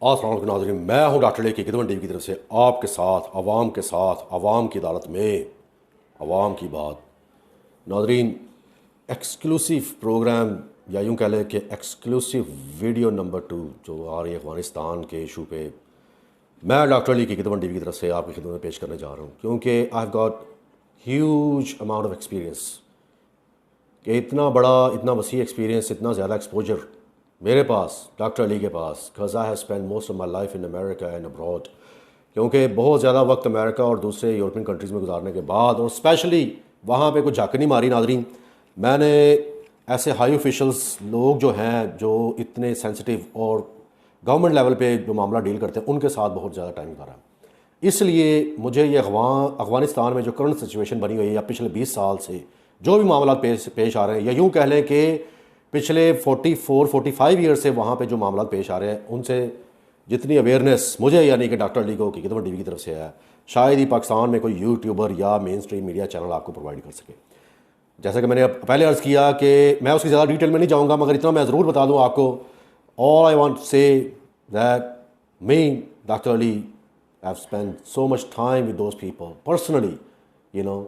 अस्सलाम वालेकुम नाज़रीन, मैं हूं डॉक्टर लेकी गिदवन टीवी की तरफ से आपके साथ, आवाम की अदालत में आवाम की बात। नाज़रीन, एक्सक्लूसिव प्रोग्राम या यूं कह लें कि एक्सक्लूसिव वीडियो नंबर 2 जो आ रही है अफ़गानिस्तान के इशू पे, मैं डॉक्टर लेकी गिदवन टीवी की तरफ से आपकी खिदमत में पेश करने जा रहा हूँ, क्योंकि I have got huge amount of experience कि इतना बड़ा, इतना वसी एक्सपीरियंस, इतना ज़्यादा एक्सपोजर मेरे पास, डॉक्टर अली के पास, because I have spend most of my life in America and abroad. क्योंकि बहुत ज़्यादा वक्त अमेरिका और दूसरे यूरोपियन कंट्रीज़ में गुजारने के बाद, और स्पेशली वहाँ पे कुछ झाँक नहीं मारी नाजरीन, मैंने ऐसे हाई ऑफिशल्स लोग जो हैं, जो इतने सेंसिटिव और गवर्नमेंट लेवल पे जो मामला डील करते हैं, उनके साथ बहुत ज़्यादा टाइम गुजारा। इसलिए मुझे ये अफ़गानिस्तान में जो करंट सिचुएशन बनी हुई है, या पिछले 20 साल से जो भी मामला पेश आ रहे हैं, या यूँ कह लें कि पिछले 44-45 ईयर से वहाँ पे जो मामला पेश आ रहे हैं, उनसे जितनी अवेयरनेस मुझे, यानी कि डॉक्टर अली को की गिदवन टीवी की तरफ से है, शायद ही पाकिस्तान में कोई यूट्यूबर या मेन स्ट्रीम मीडिया चैनल आपको प्रोवाइड कर सके। जैसा कि मैंने पहले अर्ज़ किया कि मैं उसकी ज़्यादा डिटेल में नहीं जाऊँगा, मगर इतना मैं ज़रूर बता दूँ आपको, all I want say that me doctor Ali have spend so much time with those people personally, you know,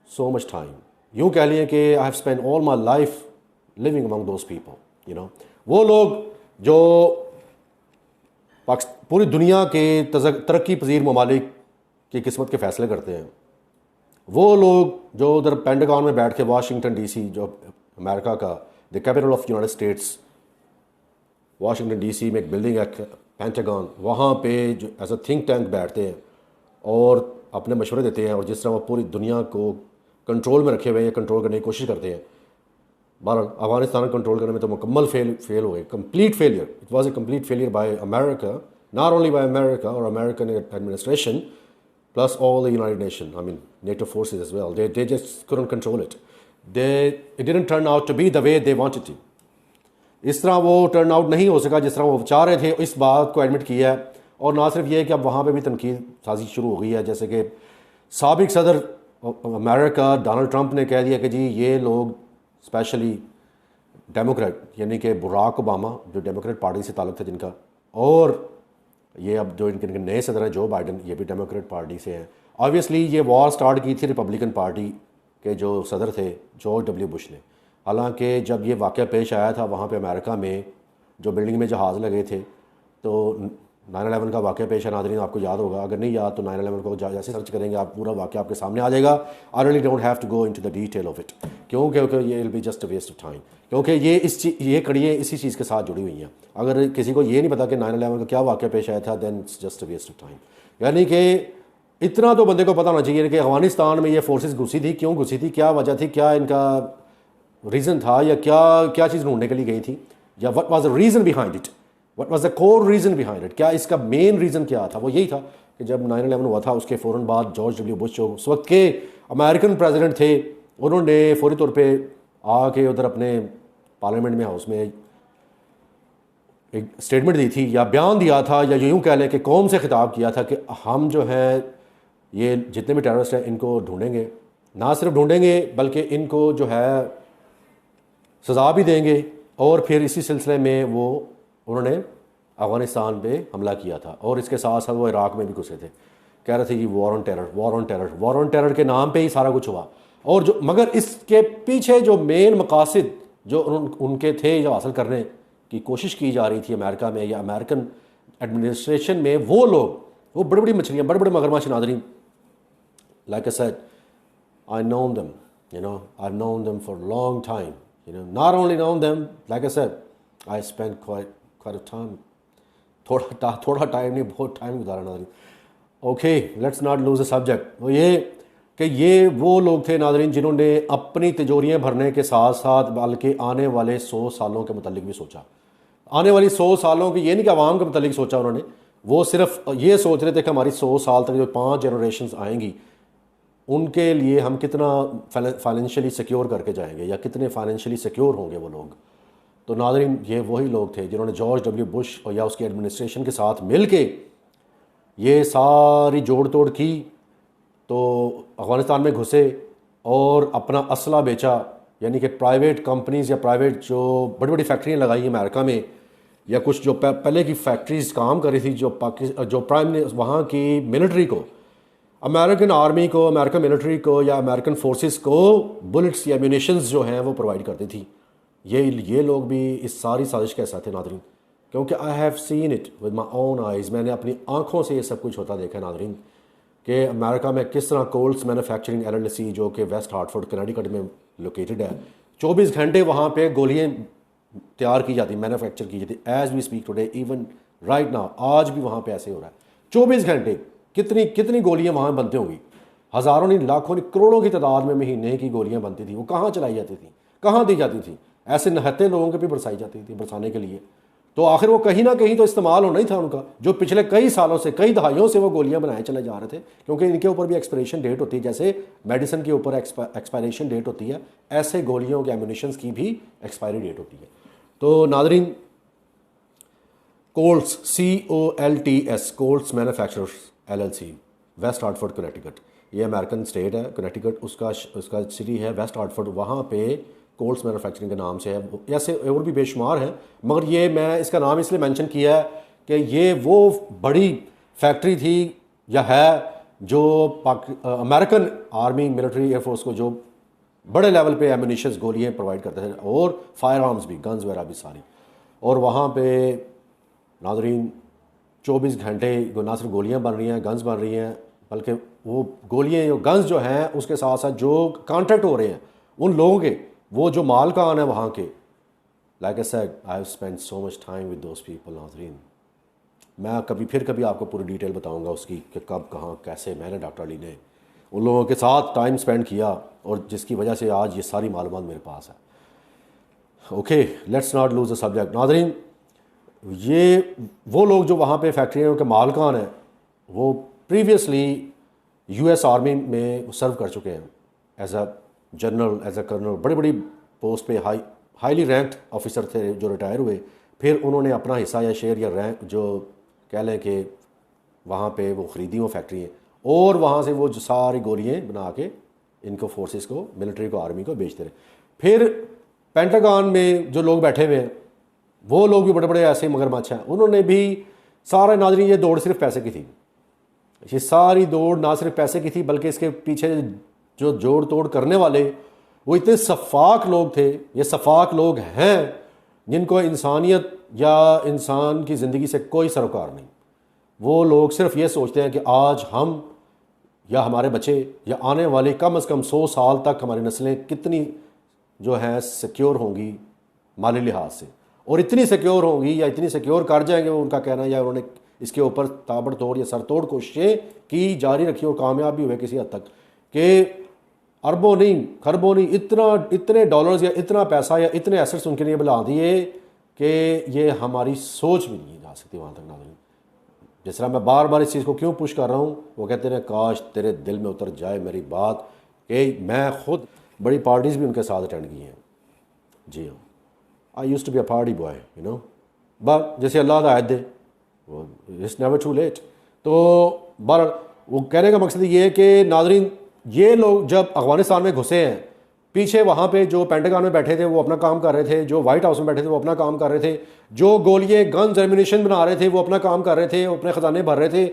so much time. यूँ कह लिए कि आई have spend all my life living among those people, you know. वो लोग जो पूरी दुनिया के तरक्की पजीर ममालिक की किस्मत के फ़ैसले करते हैं, वो लोग जो उधर पेंटागन में बैठ के, वाशिंगटन डीसी जो अमेरिका का the capital of United states, Washington DC में एक बिल्डिंग है पेंटागन, वहाँ पे जो एज अ थिंक टैंक बैठते हैं और अपने मशवरे देते हैं, और जिस तरह वो पूरी दुनिया को कंट्रोल में रखे हुए हैं, कंट्रोल करने की कोशिश करते हैं। बहरहाल अफगानिस्तान कंट्रोल करने में तो मुकम्मल फेल हो गए, complete failure. It was a complete failure by America, not only by America और American administration plus all the United Nation, I mean NATO forces as well. They just couldn't control it. It didn't turn out to be the way they wanted to. इस तरह वो turn out नहीं हो सका जिस तरह वो चाह रहे थे। इस बात को एडमिट किया है, और ना सिर्फ ये है कि अब वहाँ पे भी तनकीद साजी शुरू हो गई है। जैसे कि साबिक सदर अमेरिका डोनाल्ड ट्रंप ने कह दिया कि जी ये लोग स्पेशली डेमोक्रेट, यानी कि बराक ओबामा जो डेमोक्रेट पार्टी से ताल्लुक़ था जिनका, और ये अब जो इनके नए सदर हैं जो बाइडन, ये भी डेमोक्रेट पार्टी से हैं। ऑब्वियसली ये वॉर स्टार्ट की थी रिपब्लिकन पार्टी के जो सदर थे जॉर्ज डब्ल्यू बुश ने। हालांकि जब ये वाक़या पेश आया था वहाँ पे अमेरिका में, जो बिल्डिंग में जहाज़ लगे थे, तो 9/11 का वाक़या पेश है नाज़रीन, आपको याद होगा। अगर नहीं याद तो 9/11 को जैसे सर्च करेंगे आप पूरा वाक़या आपके सामने आ जाएगा। I really don't have to go into the detail of it, क्योंकि ये will be just a waste of time, क्योंकि ये कड़ियाँ इसी चीज़ के साथ जुड़ी हुई हैं। अगर किसी को ये नहीं पता कि 9/11 का क्या वाक़या पेश आया था, then it's just a waste of time. यानी कि इतना तो बंदे को पता होना चाहिए कि अफगानिस्तान में ये फोर्सेस घुसी थी, क्यों घुसी थी, क्या वजह थी, क्या इनका रीज़न था, या क्या चीज़ ढूंढने के लिए गई थी, या what was the reason behind it, what was the core reason behind it, क्या इसका मेन रीज़न क्या था। वो यही था कि जब 9/11 हुआ था उसके फ़ौरन बाद जॉर्ज डब्ल्यू बुश जो उस वक्त के अमेरिकन प्रेसिडेंट थे, उन्होंने फौरी तौर पर आके उधर अपने पार्लियामेंट में, हाउस में एक स्टेटमेंट दी थी, या बयान दिया था, या यूँ कह लें कि कौम से खिताब किया था कि हम जो है ये जितने भी टेररिस्ट हैं इनको ढूंढेंगे, ना सिर्फ ढूंढेंगे बल्कि इनको जो है सज़ा भी देंगे। और फिर इसी सिलसिले में वो उन्होंने अफ़गानिस्तान पे हमला किया था, और इसके साथ साथ वो इराक़ में भी घुसे थे। कह रहे थे कि war on terror, war on terror, war on terror के नाम पे ही सारा कुछ हुआ। और जो मगर इसके पीछे जो मेन मकासद जो उनके थे, जो हासिल करने की कोशिश की जा रही थी अमेरिका में या अमेरिकन एडमिनिस्ट्रेशन में, वो लोग, वो बड़ी बड़ी मछलियाँ, बड़े बड़े मगरमच्छ नाज़रीन, like I said, I known them, you know, I've known them for a long time, you know, not only known them, like I said, I spent quite a time, थोड़ा टाइम नहीं, बहुत टाइम गुजारा नाज़रीन। Okay, let's not lose the subject. वो ये कि ये वो लोग थे नाज़रीन जिन्होंने अपनी तिजोरियाँ भरने के साथ साथ बल्कि आने वाले 100 सालों के मुतालिक भी सोचा। आने वाली 100 सालों की, ये नहीं कि आवाम के मुतालिक सोचा उन्होंने, वो सिर्फ ये सोच रहे थे कि हमारी 100 साल तक जो 5 जनरेशन्स आएंगी उनके लिए हम कितना फाइनेंशियली सिक्योर करके जाएंगे, या कितने फाइनेंशियली सिक्योर होंगे वो लोग। तो नाज़रीन ये वही लोग थे जिन्होंने जॉर्ज डब्ल्यू बुश और या उसकी एडमिनिस्ट्रेशन के साथ मिल के ये सारी जोड़ तोड़ की, तो अफ़गानिस्तान में घुसे और अपना असला बेचा, यानी कि प्राइवेट कंपनीज़ या प्राइवेट जो बड़ी बड़ी फैक्ट्रियाँ लगाई अमेरिका में, या कुछ जो पहले की फैक्ट्रीज काम कर रही थी, जो प्राइम वहाँ की मिलिट्री को, अमेरिकन आर्मी को, अमेरिकन मिलिट्री को या अमेरिकन फोर्सेस को बुलेट्स या एम्यूनिशंस जो हैं वो प्रोवाइड करती थी। ये लोग भी इस सारी साजिश के साथ थे नादरीन, क्योंकि I have seen it with my own eyes, मैंने अपनी आंखों से ये सब कुछ होता देखा नादरीन, कि अमेरिका में किस तरह कोल्स मैन्युफैक्चरिंग LLC जो कि वेस्ट हार्टफोर्ड कनेटिकट में लोकेटेड है, 24 घंटे वहाँ पे गोलियाँ तैयार की जाती, मैन्युफैक्चर की जाती, as we speak today, even right now, आज भी वहाँ पे ऐसे हो रहा है। 24 घंटे कितनी कितनी गोलियाँ वहाँ बनती होंगी, हज़ारों नहीं, लाखों नहीं, करोड़ों की तादाद में महीने की गोलियाँ बनती थी। वो कहाँ चलाई जाती थी, कहाँ दी जाती थी? ऐसे नहत्ते लोगों के भी बरसाई जाती थी बरसाने के लिए। तो आखिर वो कहीं ना कहीं तो इस्तेमाल होना ही था उनका, जो पिछले कई सालों से, कई दहाइयों से वो गोलियां बनाए चले जा रहे थे, क्योंकि इनके ऊपर भी एक्सपायरेशन डेट होती है, जैसे मेडिसिन के ऊपर एक्सपायरेशन डेट होती है, ऐसे गोलियों के एम्यूनिशंस की भी एक्सपायरी डेट होती है। तो नादरीन, Colts COLTS, Colts manufacturers LLC, West Hartford Connecticut, ये अमेरिकन स्टेट है कनेटिकट, उसका सिटी है वेस्ट हार्टफोर्ड, वहाँ पे कोल्ट्स मैन्युफैक्चरिंग के नाम से है। ऐसे और भी बेशुमार हैं, मगर ये मैं इसका नाम इसलिए मेंशन किया है कि ये वो बड़ी फैक्ट्री थी या है जो अमेरिकन आर्मी, मिलिट्री, एयरफोर्स को जो बड़े लेवल पे एम्यूनिशंस, गोलियाँ प्रोवाइड करते थे, और फायर आर्म्स भी, गन्स वगैरह भी सारी। और वहाँ पे नाज़रीन 24 घंटे ना सिर्फ गोलियाँ बन रही हैं, गन्स बन रही हैं, बल्कि वो गोलियाँ, गन्स जो हैं उसके साथ साथ जो कॉन्ट्रैक्ट हो रहे हैं उन लोगों के, वो जो मालकान है वहाँ के, like I said, I have spent so much time with those people नाज़रीन। मैं कभी आपको पूरी डिटेल बताऊंगा उसकी कि कब, कहाँ, कैसे मैंने डॉक्टर अली ने उन लोगों के साथ टाइम स्पेंड किया, और जिसकी वजह से आज ये सारी मालूमात मेरे पास है। Okay, let's not lose the subject नाज़रीन। ये वो लोग जो वहाँ पे फैक्ट्रियों के मालकान हैं, वो प्रीवियसली US आर्मी में सर्व कर चुके हैं as a general, as a colonel, बड़ी बड़ी पोस्ट पे, हाईली रैंक्ड ऑफिसर थे जो रिटायर हुए। फिर उन्होंने अपना हिस्सा या शेयर या रैंक जो कह लें कि वहाँ पे वो ख़रीदी वो फैक्ट्री, और वहाँ से वो जो सारी गोलियाँ बना के इनको फोर्सेस को, मिलिट्री को, आर्मी को बेचते रहे। फिर पेंटागन में जो लोग बैठे हुए हैं, वो लोग भी बड़े बड़े ऐसे मगरमच्छ हैं, उन्होंने भी सारा, नाज़रीन, ये दौड़ सिर्फ पैसे की थी, ये सारी दौड़ ना सिर्फ पैसे की थी, बल्कि इसके पीछे जो जोड़ तोड़ करने वाले वो इतने सफाक लोग थे। ये सफाक लोग हैं जिनको इंसानियत या इंसान की ज़िंदगी से कोई सरोकार नहीं। वो लोग सिर्फ ये सोचते हैं कि आज हम या हमारे बच्चे या आने वाले कम से कम 100 साल तक हमारी नस्लें कितनी जो हैं सिक्योर होंगी माली लिहाज से, और इतनी सिक्योर होंगी या इतनी सिक्योर कर जाएंगे, वो उनका कहना है, या उन्होंने इसके ऊपर ताबड़तोड़ या सरतोड़ कोशिशें की, जारी रखी और कामयाब भी हुए किसी हद तक, कि अरबों नहीं, खरबों नहीं, इतने डॉलर्स या इतना पैसा या इतने एसेट्स उनके लिए बुला दिए कि ये हमारी सोच भी नहीं जा सकती वहाँ तक नाज़रीन। जिस तरह मैं बार बार इस चीज़ को क्यों पुश कर रहा हूँ, वो कहते हैं काश तेरे दिल में उतर जाए मेरी बात, कि मैं खुद बड़ी पार्टीज़ भी उनके साथ अटेंड की हैं। जी हाँ, I used to be a party boy, you know, but जैसे अल्लाह हिदायत दे, वो इट्स नेवर टू लेट। तो बार वो कहने का मकसद ये है कि नाज़रीन, ये लोग जब अफगानिस्तान में घुसे हैं, पीछे वहाँ पे जो पेंटागन में बैठे थे वो अपना काम कर रहे थे, जो वाइट हाउस में बैठे थे वो अपना काम कर रहे थे, जो गोलियाँ, गन्स, एम्यूनिशन बना रहे थे वो अपना काम कर रहे थे, वो अपने ख़जाने भर रहे थे।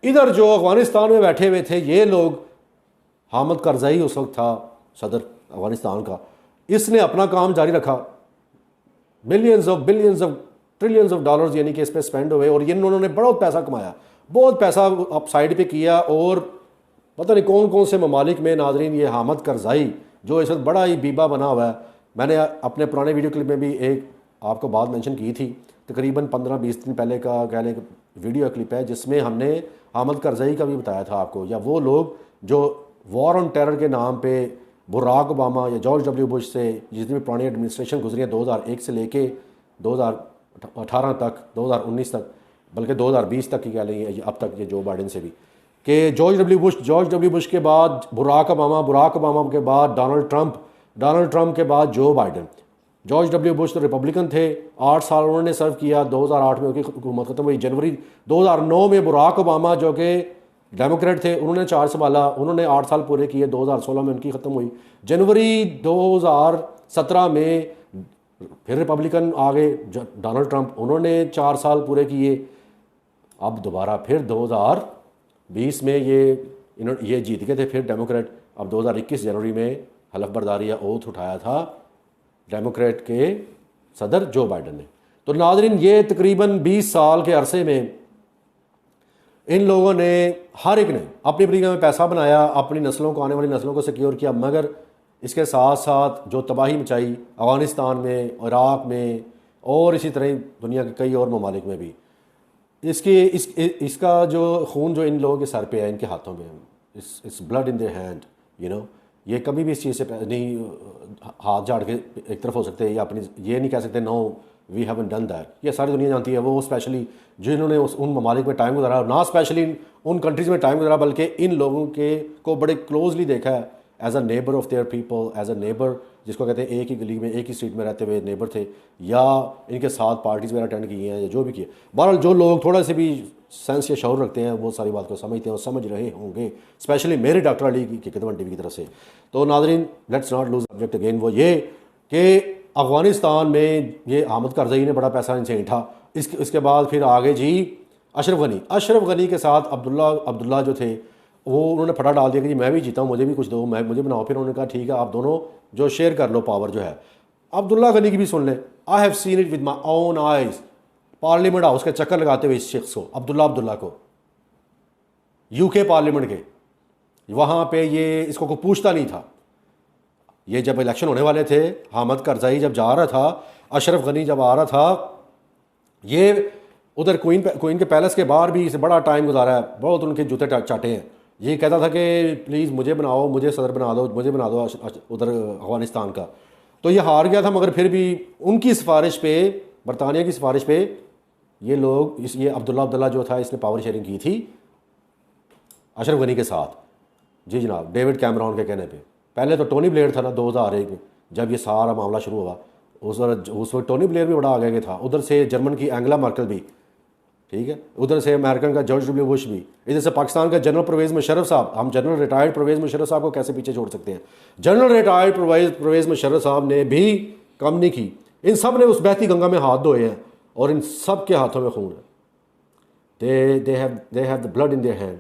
इधर जो अफगानिस्तान में बैठे हुए थे ये लोग, हामिद करज़ई उस वक्त था सदर अफगानिस्तान का, इसने अपना काम जारी रखा, billions of trillions of dollars यानी कि इस पर स्पेंड हुए, और इन्होंने बहुत पैसा कमाया, बहुत पैसा अब साइड पे किया, और पता नहीं कौन कौन से ममालिक में नाज़रीन ये हामिद करज़ई जो इस वक्त बड़ा ही बीबा बना हुआ है। मैंने अपने पुराने वीडियो क्लिप में भी एक आपको बात मेंशन की थी, तकरीबन 15-20 दिन पहले का कह लें वीडियो क्लिप है, जिसमें हमने हामिद करज़ई का भी बताया था आपको, या वो लोग जो वॉर ऑन टेरर के नाम पे बराक ओबामा या जॉर्ज W बुश से जितनी भी पुरानी एडमिनिस्ट्रेशन गुजरी है 2001 से लेके 2018 तक, 2019 तक, बल्कि 2020 तक की कह लें, अब तक ये जो बाइडेन से भी, कि जॉर्ज डब्ल्यू बुश के बाद बराक ओबामा के बाद डोनाल्ड ट्रंप के बाद Joe Biden. George W Bush तो रिपब्लिकन थे, 8 साल उन्होंने सर्व किया, 2008 में उनकी हुकूमत खत्म हुई। जनवरी 2009 में बराक ओबामा जो कि डेमोक्रेट थे, उन्होंने 4 संभाला, उन्होंने 8 साल पूरे किए, 2016 में उनकी ख़त्म हुई। जनवरी 2017 में फिर रिपब्लिकन आ गए, डोनाल्ड ट्रंप, उन्होंने 4 साल पूरे किए। अब दोबारा फिर 2020 में ये जीत गए थे फिर डेमोक्रेट। अब 2021 जनवरी में हलफ बर्दारी या ओथ उठाया था डेमोक्रेट के सदर जो बाइडन ने। तो नाज़रीन, ये तकरीबन 20 साल के अरसे में इन लोगों ने, हर एक ने अपनी अपनी में पैसा बनाया, अपनी नस्लों को, आने वाली नस्लों को सिक्योर किया, मगर इसके साथ साथ जो तबाही मचाई अफ़गानिस्तान में, इराक़ में और इसी तरह दुनिया के कई और ममालिक में भी, इसका जो खून जो इन लोगों के सर पे है, इनके हाथों में, इस blood in their hand, you know, ये कभी भी इस चीज़ से नहीं हाथ झाड़ के एक तरफ हो सकते, या अपनी ये नहीं कह सकते no we haven't done that. ये सारी दुनिया जानती है, वो स्पेशली जिन्होंने उन ममालिक में टाइम गुजारा, ना स्पेशली उन कंट्रीज़ में टाइम गुजारा, बल्कि इन लोगों के को बड़े क्लोजली देखा है as a neighbour of their people, as a neighbour, जिसको कहते हैं एक ही गली में एक ही स्ट्रीट में रहते हुए नेबर थे, या इनके साथ पार्टीज़ वगैरह अटेंड की हैं या जो भी किए। बहरहाल जो लोग थोड़ा से भी सेंस या शऊर रखते हैं वो सारी बात को समझते हैं और समझ रहे होंगे, स्पेशली मेरे डॉक्टर अली की कितवन टीवी की तरफ से। तो नाज़रीन, let's not lose subject again, वो ये कि अफ़गानिस्तान में ये अहमद करज़ई ने बड़ा पैसा इनसे ऐंठा। इसके बाद फिर आगे जी अशरफ गनी के साथ अब्दुल्ला जो थे, वो उन्होंने फटा डाल दिया कि जी मैं भी जीता हूँ, मुझे भी कुछ दो, मुझे बनाओ। फिर उन्होंने कहा ठीक है, आप दोनों जो शेयर कर लो पावर जो है। अब्दुल्ला गनी की भी सुन लें, I have seen it with my own eyes, parliament house के चक्कर लगाते हुए इस शख्स को, अब्दुल्ला को, यूके पार्लियामेंट के, वहाँ पे ये इसको कोई पूछता नहीं था। ये जब इलेक्शन होने वाले थे, अहमद करज़ई जब जा रहा था, अशरफ गनी जब आ रहा था, ये उधर क्वीन के पैलेस के बाहर भी इसे बड़ा टाइम गुजारा है, बहुत उनके जूते चाटे हैं। ये कहता था कि प्लीज़ मुझे बनाओ, मुझे सदर बना दो, मुझे बना दो उधर अफ़गानिस्तान का। तो ये हार गया था, मगर फिर भी उनकी सिफारिश पे, बरतानिया की सिफारिश पे, ये लोग ये अब्दुल्ला जो था, इसने पावर शेयरिंग की थी अशरफ गनी के साथ। जी जनाब, डेविड कैमरॉन के कहने पे। पहले तो टोनी ब्लेयर था ना 2001 में जब ये सारा मामला शुरू हुआ, उस वक्त टोनी ब्लेयर भी बड़ा आगे के था। उधर से जर्मन की एंगला मर्केल भी, ठीक है, उधर से अमेरिकन का जॉर्ज डब्ल्यू बुश भी, इधर से पाकिस्तान का जनरल परवेज़ मुशर्रफ साहब। हम जनरल रिटायर्ड परवेज़ मुशर्रफ साहब को कैसे पीछे छोड़ सकते हैं? जनरल रिटायर्ड परवेज़ मुशर्रफ साहब ने भी कम नहीं की। इन सब ने उस बहती गंगा में हाथ धोए हैं और इन सब के हाथों में खून है। They have the blood in their hand.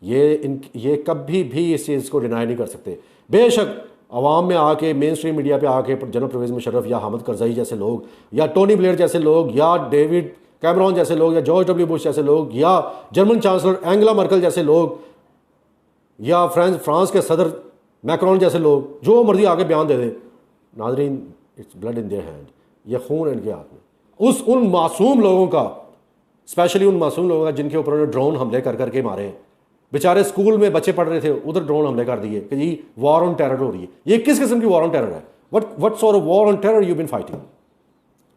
ये कभी भी इस चीज़ को डिनाई नहीं कर सकते। बेशक अवाम में आके, मेन स्ट्रीम मीडिया पे आके जनरल परवेज़ मुशर्रफ या अहमद करज़ई जैसे लोग, या टोनी ब्लेयर जैसे लोग, या डेविड कैमरॉन जैसे लोग, या जॉर्ज डब्ल्यू बुश जैसे लोग, या जर्मन चांसलर एंगला मर्केल जैसे लोग, या फ्रांस के सदर मैक्रोन जैसे लोग, जो मर्जी आके बयान दे दे, नाज़रीन, its blood in their hand. ये खून इनके हाथ में। उन मासूम लोगों का, स्पेशली उन मासूम लोगों का जिनके ऊपर उन्होंने ड्रोन हमले कर करके मारे। बेचारे स्कूल में बच्चे पढ़ रहे थे, उधर ड्रोन हमले कर दिए कि जी वॉर ऑन टेरर हो रही है। ये किस किस्म की वॉर ऑन टेरर है? What sort of war on terror you been fighting?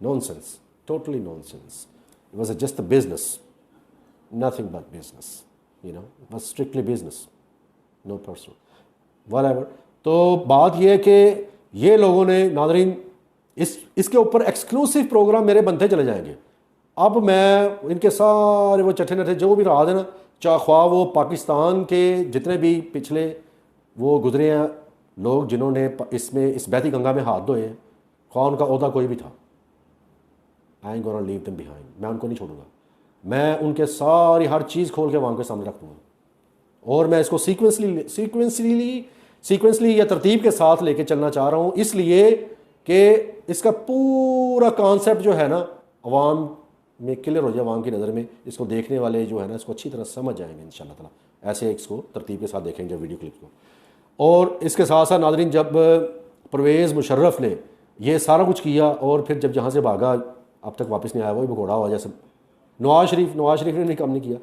Nonsense, totally nonsense. It was just a business, nothing but business, you know, it was strictly business, no personal, whatever। तो बात यह है कि ये लोगों ने, नाज़रीन, इसके ऊपर एक्सक्लूसिव प्रोग्राम मेरे बनते चले जाएंगे। अब मैं इनके सारे वो चट्टे नट्टे जो भी रहा है ना, चाहे ख्वाह वो पाकिस्तान के जितने भी पिछले वो गुजरे हैं लोग जिन्होंने इसमें इस बहती गंगा में हाथ धोए हैं, ख्वाह उनका ओहदा कोई भी था, I am gonna leave them behind. मैं उनको नहीं छोड़ूंगा। मैं उनके सारी हर चीज़ खोल के वहाँ के सामने रख दूँगा और मैं इसको सीक्वेंसली या तरतीब के साथ लेके चलना चाह रहा हूँ, इसलिए कि इसका पूरा कॉन्सेप्ट जो है ना अवाम में क्लियर हो जाए, अवाम की नज़र में। इसको देखने वाले जो है ना इसको अच्छी तरह समझ जाएंगे इंशाल्लाह ताला। ऐसे इसको तरतीब के साथ देखेंगे जब वीडियो क्लिप को। और इसके साथ साथ नाज़रीन, जब परवेज़ मुशर्रफ ने ये सारा कुछ किया और फिर जब जहाँ से भागा अब तक वापस नहीं आया, वही भगोड़ा हुआ जैसे नवाज शरीफ ने नहीं काम नहीं किया।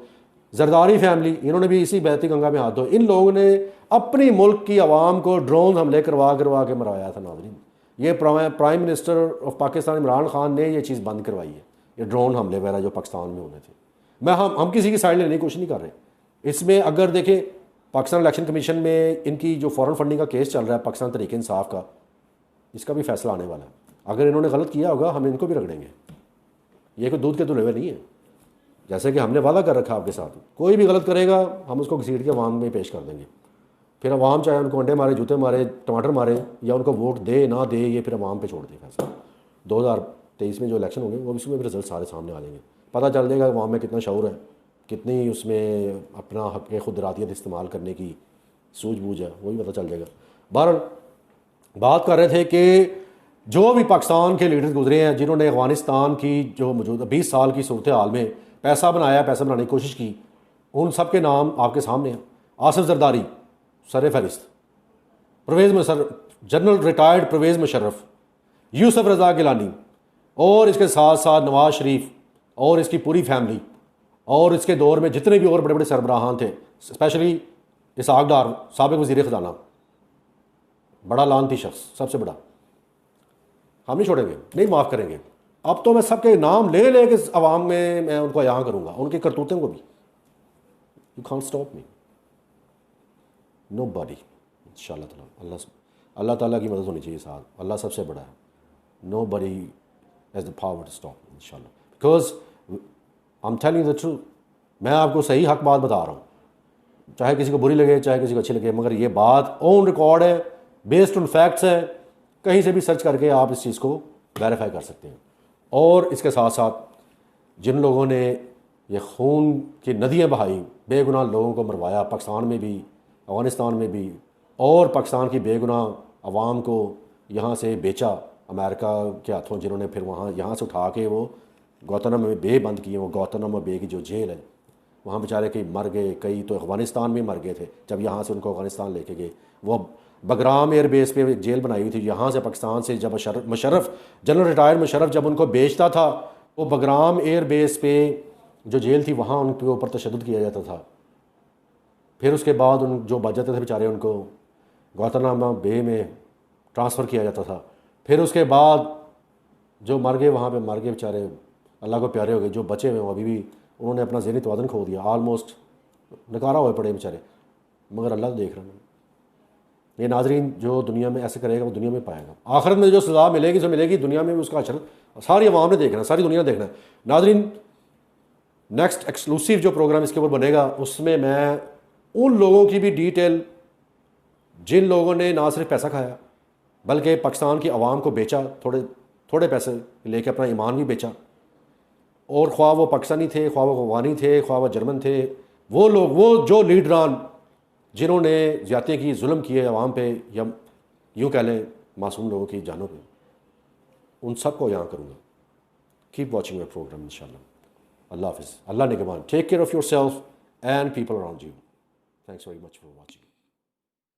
जरदारी फैमिली, इन्होंने भी इसी बहती गंगा में हाथ धोए। इन लोगों ने अपनी मुल्क की आवाम को ड्रोन हमले करवा के मरवाया था। नाज़रीन, ये prime minister of Pakistan Imran Khan ने ये चीज़ बंद करवाई है, ये ड्रोन हमले वगैरह जो पाकिस्तान में होने थे। हम किसी की साइड लेने की कोशिश नहीं कर रहे इसमें। अगर देखें पाकिस्तान इलेक्शन कमीशन में इनकी जो फॉरेन फंडिंग का केस चल रहा है पाकिस्तान तरीके इंसाफ का, इसका भी फैसला आने वाला है। अगर इन्होंने गलत किया होगा हम इनको भी रगड़ेंगे। ये कोई दूध के धुले हुए नहीं है, जैसे कि हमने वादा कर रखा आपके साथ। कोई भी गलत करेगा हम उसको घसीट के अवाम में पेश कर देंगे। फिर अवाम चाहे उनको अंडे मारे, जूते मारे, टमाटर मारे, या उनको वोट दे ना दे, ये फिर अवाम पे छोड़ दे फैसला। 2023 में जो इलेक्शन होंगे वो उसमें भी रिजल्ट सारे सामने आ जाएंगे। पता चल जाएगा अवाम में कितना शऊर है, कितनी उसमें अपना हक़ खुदरातियत इस्तेमाल करने की सूझबूझ है, वो भी पता चल जाएगा। बहरहाल बात कर रहे थे कि जो भी पाकिस्तान के लीडर्स गुजरे हैं जिन्होंने अफ़गानिस्तान की जो मौजूदा 20 साल की सूरत हाल में पैसा बनाया, पैसा बनाने की कोशिश की, उन सब के नाम आपके सामने हैं। आसिफ जरदारी सर फहरिस्त, परवेज़ मुशर्रफ, जनरल रिटायर्ड परवेज़ मुशर्रफ, यूसुफ रज़ा गिलानी, और इसके साथ साथ नवाज शरीफ और इसकी पूरी फैमिली, और इसके दौर में जितने भी और बड़े बड़े सरबराहान थे, स्पेशली इसहाक डार साबिक़ वज़ीर ख़जाना, बड़ा लानती शख्स, सबसे बड़ा। हम नहीं छोड़ेंगे, नहीं माफ़ करेंगे। अब तो मैं सबके नाम ले ले के अवाम में मैं उनको यहाँ करूँगा, उनकी करतूतें को भी। You can't stop me, nobody. इंशाअल्लाह ताला अल्लाह ताला की मदद होनी चाहिए साथ, अल्लाह सबसे बड़ा है। Nobody has the power to stop इंशाअल्लाह, because I am telling the truth. मैं आपको सही हक बात बता रहा हूँ, चाहे किसी को बुरी लगे चाहे किसी को अच्छी लगे, मगर ये बात ऑन रिकॉर्ड है, बेस्ड ऑन फैक्ट्स है। कहीं से भी सर्च करके आप इस चीज़ को वेरीफाई कर सकते हैं। और इसके साथ साथ जिन लोगों ने ये खून की नदियाँ बहाई, बेगुनाह लोगों को मरवाया, पाकिस्तान में भी अफ़गानिस्तान में भी, और पाकिस्तान की बेगुनाह अवाम को यहाँ से बेचा अमेरिका के हाथों, जिन्होंने फिर यहाँ से उठा के वो गुआंतानामो बे बंद किए। वो गुआंतानामो बे की जो जेल है, वहाँ बेचारे कई मर गए, कई तो अफ़गानिस्तान में मर गए थे जब यहाँ से उनको अफ़गानिस्तान लेके गए। वो बगराम एयर बेस पे एक जेल बनाई हुई थी, यहाँ से पाकिस्तान से जब मुशर्रफ, जनरल रिटायर्ड मुशर्रफ जब उनको बेचता था, वो बगराम एयर बेस पे जो जेल थी वहाँ उनके ऊपर तशद्दुद किया जाता था। फिर उसके बाद उन जो बच जाते थे बेचारे, उनको गुआंतानामो बे में ट्रांसफ़र किया जाता था। फिर उसके बाद जो मर गए वहाँ पे मर गए बेचारे, अल्लाह को प्यारे हो गए। जो बचे हुए अभी भी उन्होंने अपना ज़हनी तवाज़ुन खो दिया, आलमोस्ट नकारा हुए पड़े बेचारे, मगर अल्लाह तो देख रहा है। ये नाजरीन जो दुनिया में ऐसे करेगा वो दुनिया में पाएगा, आखिरत में जो सज़ा मिलेगी जो मिलेगी, दुनिया में भी उसका अशर सारी अवाम ने देखना है, सारी दुनिया ने देखना है। नाजरीन नेक्स्ट एक्सक्लूसिव जो प्रोग्राम इसके ऊपर बनेगा, उसमें मैं उन लोगों की भी डिटेल जिन लोगों ने ना सिर्फ पैसा खाया बल्कि पाकिस्तान की आवाम को बेचा, थोड़े थोड़े पैसे लेके अपना ईमान भी बेचा, और ख्वाह वो पाकिस्तानी थे, ख्वाह वो अफगानी थे, ख्वाह वो जर्मन थे, वो लोग, वो जो लीडरान जिन्होंने ज़्यादती की, जुल्म किए अवाम पे, या यूँ कह लें मासूम लोगों की जानों पे, उन सब को यहाँ करूँगा। कीप वॉचिंग माई प्रोग्राम इंशाल्लाह। अल्लाह हाफिज़, अल्लाह निगहबान। Take care of yourself and people around you. Thanks very much for watching.